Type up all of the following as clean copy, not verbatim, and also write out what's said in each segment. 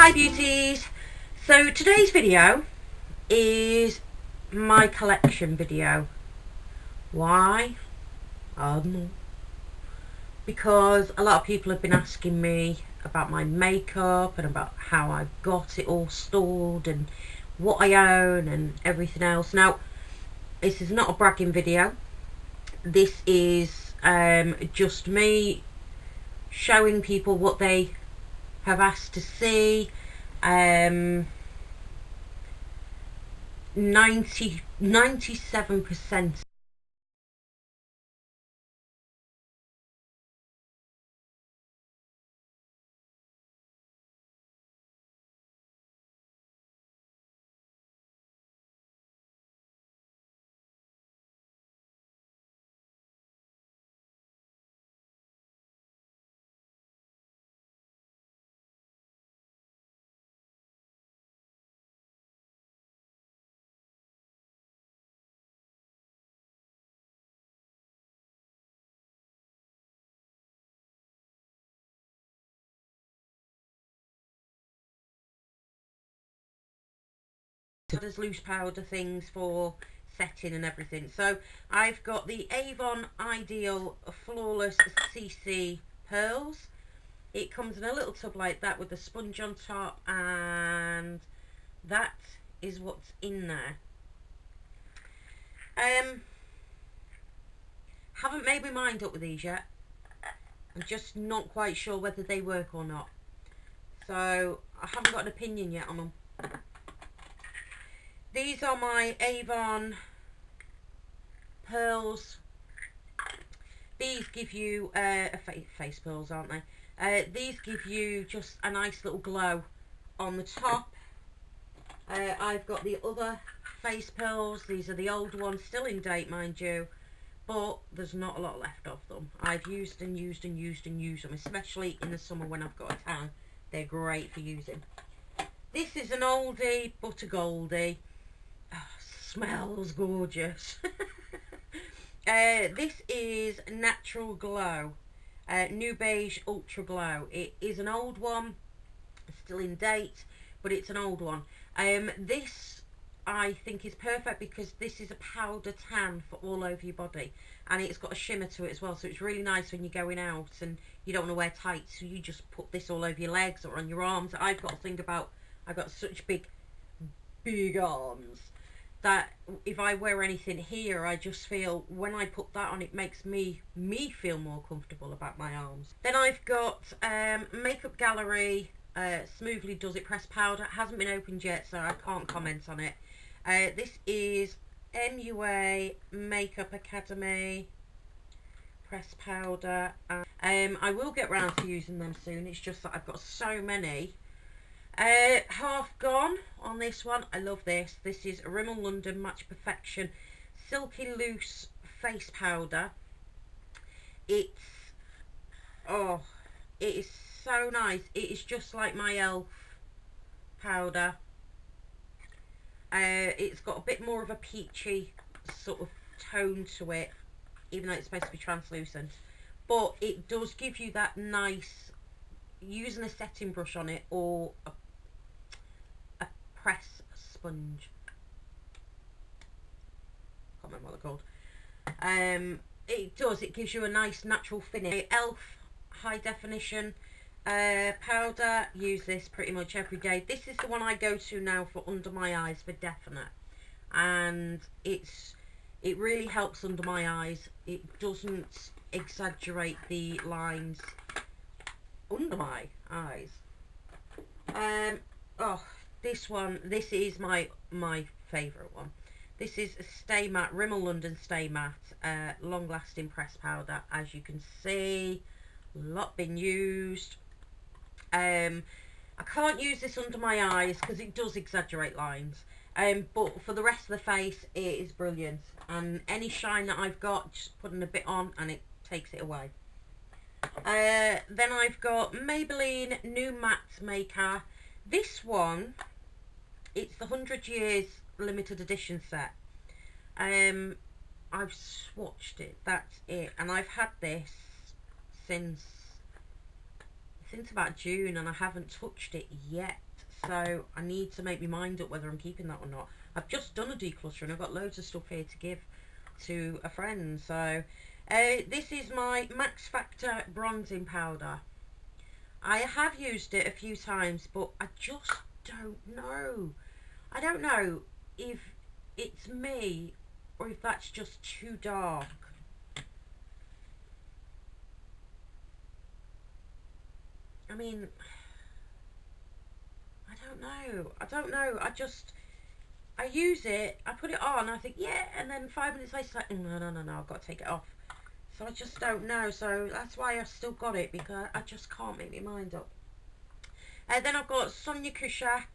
Hi beauties! So today's video is my collection video. Why? I don't know. Because a lot of people have been asking me about my makeup and about how I've got it all stored and what I own and everything else. Now, this is not a bragging video. This is just me showing people what they have asked to see. 97% there's loose powder things for setting and everything. So I've got the Avon Ideal Flawless CC Pearls. It comes in a little tub like that with a sponge on top, and that is what's in there. Haven't made my mind up with these yet. I'm just not quite sure whether they work or not. So I haven't got an opinion yet on them. These are my Avon pearls. These give you face pearls, aren't they? These give you just a nice little glow on the top. I've got the other face pearls. These are the old ones, still in date mind you, but there's not a lot left of them. I've used and used and used and used them, especially in the summer when I've got a tan. They're great for using. This is an oldie but a goldie. Oh, smells gorgeous. This is Natural Glow, New Beige Ultra Glow. It is an old one, still in date, but it's an old one. This I think is perfect because this is a powder tan for all over your body, and it's got a shimmer to it as well, so it's really nice when you're going out and you don't want to wear tights, so you just put this all over your legs or on your arms. I've got to think about, I've got such big arms that if I wear anything here, I just feel when I put that on, it makes me feel more comfortable about my arms. Then I've got Makeup Gallery Smoothly Does It pressed powder. It hasn't been opened yet, so I can't comment on it. This is MUA Makeup Academy pressed powder. I will get round to using them soon. It's just that I've got so many. Half Gone on this one. I love this. This is Rimmel London Match Perfection Silky Loose Face Powder. It is so nice. It is just like my e.l.f. powder. It's got a bit more of a peachy sort of tone to it, even though it's supposed to be translucent. But it does give you that nice, using a setting brush on it or a press sponge. Can't remember what they're called. It gives you a nice natural finish. e.l.f. High Definition powder. Use this pretty much every day. This is the one I go to now for under my eyes for definite, and it really helps under my eyes. It doesn't exaggerate the lines under my eyes. This is my favourite one. This is Stay Matte, Rimmel London Stay Matte, long lasting pressed powder. As you can see, a lot been used. I can't use this under my eyes because it does exaggerate lines. But for the rest of the face, it is brilliant. And any shine that I've got, just putting a bit on and it takes it away. Then I've got Maybelline New Matte Maker. This one, it's the 100 Years limited edition set. I've swatched it, that's it, and I've had this since about June and I haven't touched it yet. so I need to make my mind up whether I'm keeping that or not. I've just done a declutter and I've got loads of stuff here to give to a friend. So this is my Max Factor bronzing powder. I have used it a few times, but I just don't know. I don't know if it's me or if that's just too dark. I mean, I don't know. I use it, I put it on, I think, yeah, and then 5 minutes later, like, no, I've got to take it off. So I just don't know. So that's why I've still got it, because I just can't make my mind up. Then I've got Sonia Kashuk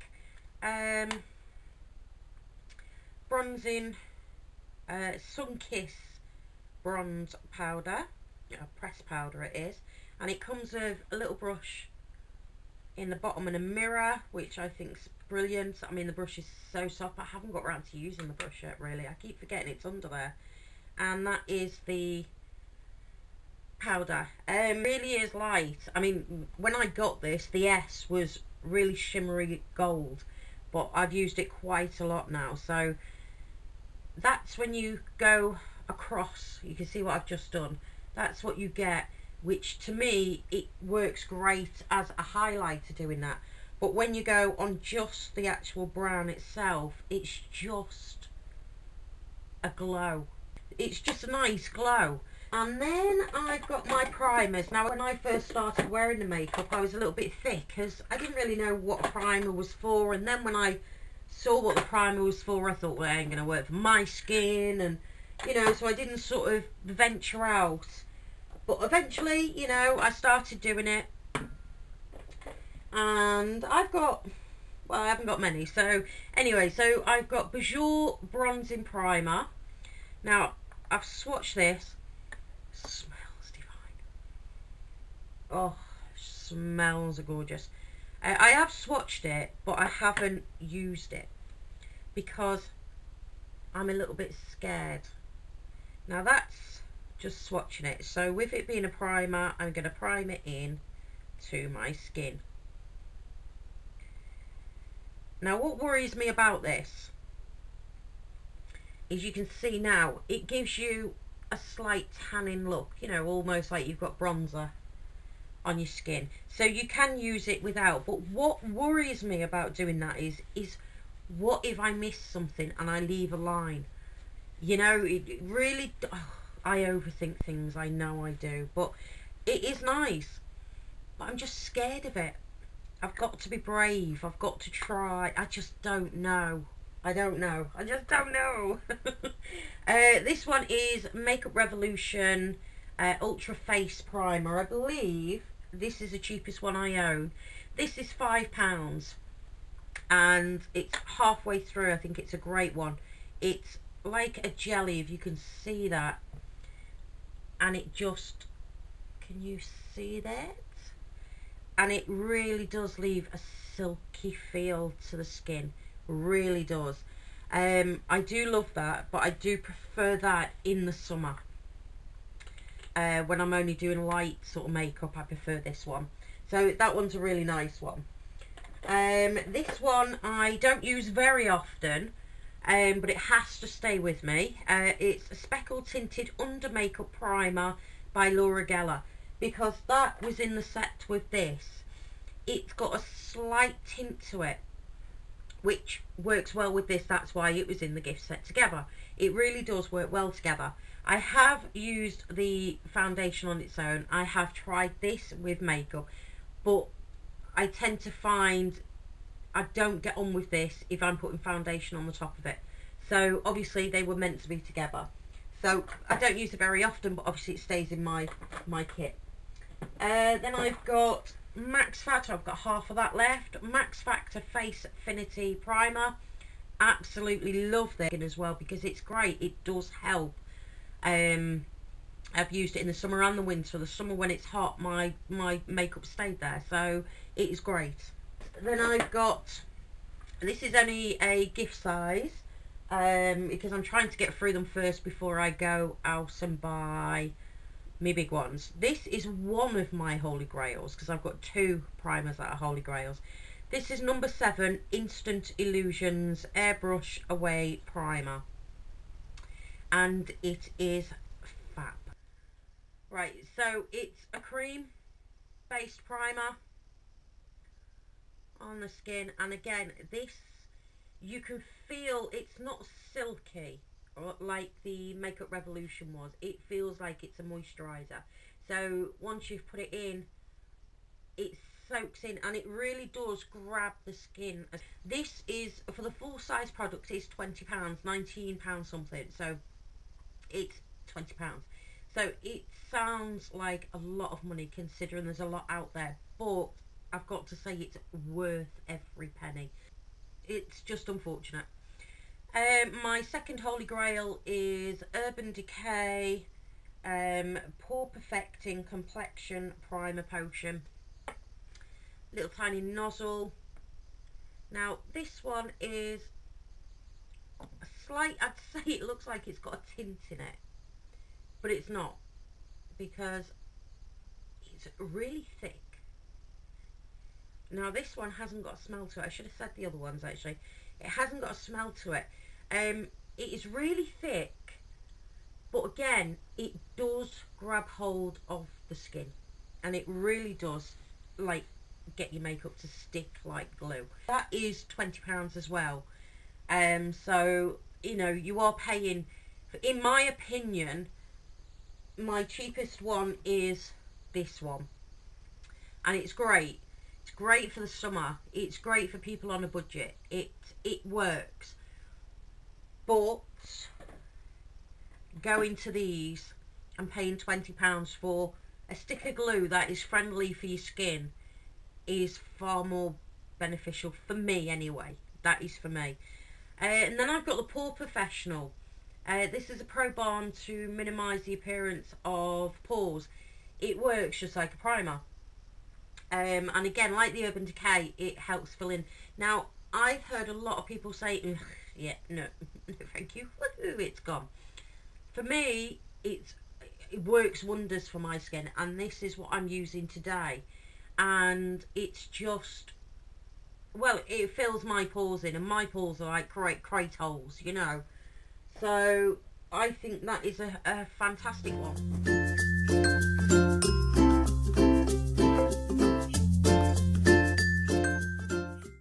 bronzing Sun Kiss bronze powder, pressed powder it is, and it comes with a little brush in the bottom and a mirror, which I think's brilliant. I mean, the brush is so soft. I haven't got around to using the brush yet, really. I keep forgetting it's under there. And that is the powder. Really is light. I mean, when I got this, the S was really shimmery gold, but I've used it quite a lot now. So that's when you go across, you can see what I've just done. That's what you get, which to me, it works great as a highlighter doing that. But when you go on just the actual brown itself, it's just a glow. It's just a nice glow. And then I've got my primers. Now, when I first started wearing the makeup, I was a little bit thick because I didn't really know what a primer was for. And then when I saw what the primer was for, I thought, well, it ain't going to work for my skin. And, you know, so I didn't sort of venture out. But eventually, you know, I started doing it. And I've got, well, I haven't got many. So, anyway, so I've got Bajor Bronzing Primer. Now, I've swatched this. Smells divine. Oh, smells gorgeous. I have swatched it, but I haven't used it because I'm a little bit scared. Now, that's just swatching it. So with it being a primer, I'm going to prime it in to my skin. Now, what worries me about this is you can see now it gives you a slight tanning look, you know, almost like you've got bronzer on your skin. So you can use it without, but what worries me about doing that is what if I miss something and I leave a line? You know, it really, I overthink things, I know I do, but it is nice, but I'm just scared of it. I've got to be brave, I've got to try. I just don't know. I just don't know. This one is Makeup Revolution Ultra Face Primer. I believe this is the cheapest one I own. This is £5 and it's halfway through. I think it's a great one. It's like a jelly, if you can see that, and it just, can you see that? And it really does leave a silky feel to the skin, really does. I do love that, but I do prefer that in the summer. When I'm only doing light sort of makeup, I prefer this one. So that one's a really nice one. This one I don't use very often, but it has to stay with me. It's a Speckle Tinted Under Makeup Primer by Laura Geller, because that was in the set with this. It's got a slight tint to it, which works well with this. That's why it was in the gift set together. It really does work well together. I have used the foundation on its own. I have tried this with makeup, but I tend to find I don't get on with this if I'm putting foundation on the top of it. So obviously they were meant to be together. So I don't use it very often, but obviously it stays in my kit. Then I've got Max Factor. I've got half of that left. Max Factor Face Affinity Primer. Absolutely love this as well because it's great. It does help. I've used it in the summer and the winter. The summer when it's hot, my makeup stayed there, so it is great. Then I've got, this is only a gift size, because I'm trying to get through them first before I go out and buy my big ones. This is one of my holy grails, because I've got two primers that are holy grails. This is number 7, Instant Illusions Airbrush Away Primer. And it is fab. Right, so it's a cream-based primer on the skin. And again, this, you can feel it's not silky like the Makeup Revolution was. It feels like it's a moisturiser. So once you've put it in, it soaks in and it really does grab the skin. This is, for the full size product, is £20, £19 something. So it's £20. So it sounds like a lot of money considering there's a lot out there, but I've got to say it's worth every penny. It's just unfortunate. My second holy grail is Urban Decay Pore Perfecting Complexion Primer Potion. Little tiny nozzle. Now this one is a slight, I'd say it looks like it's got a tint in it, but it's not, because it's really thick. Now this one hasn't got a smell to it. I should have said the other ones actually. It hasn't got a smell to it. It is really thick, but again, it does grab hold of the skin, and it really does like get your makeup to stick like glue. That is £20 as well. So you know, you are paying, in my opinion, my cheapest one is this one, and it's great. It's great for the summer. It's great for people on a budget. It works. But going to these and paying £20 for a stick of glue that is friendly for your skin is far more beneficial for me anyway. That is for me. And then I've got the Pore Professional. This is a Pro Balm to minimise the appearance of pores. It works just like a primer. And again, like the Urban Decay, it helps fill in. Now, I've heard a lot of people say, yeah, no, thank you, woohoo, it's gone. For me, it works wonders for my skin, and this is what I'm using today. And it's just, well, it fills my pores in, and my pores are like crate holes, you know. So I think that is a fantastic one.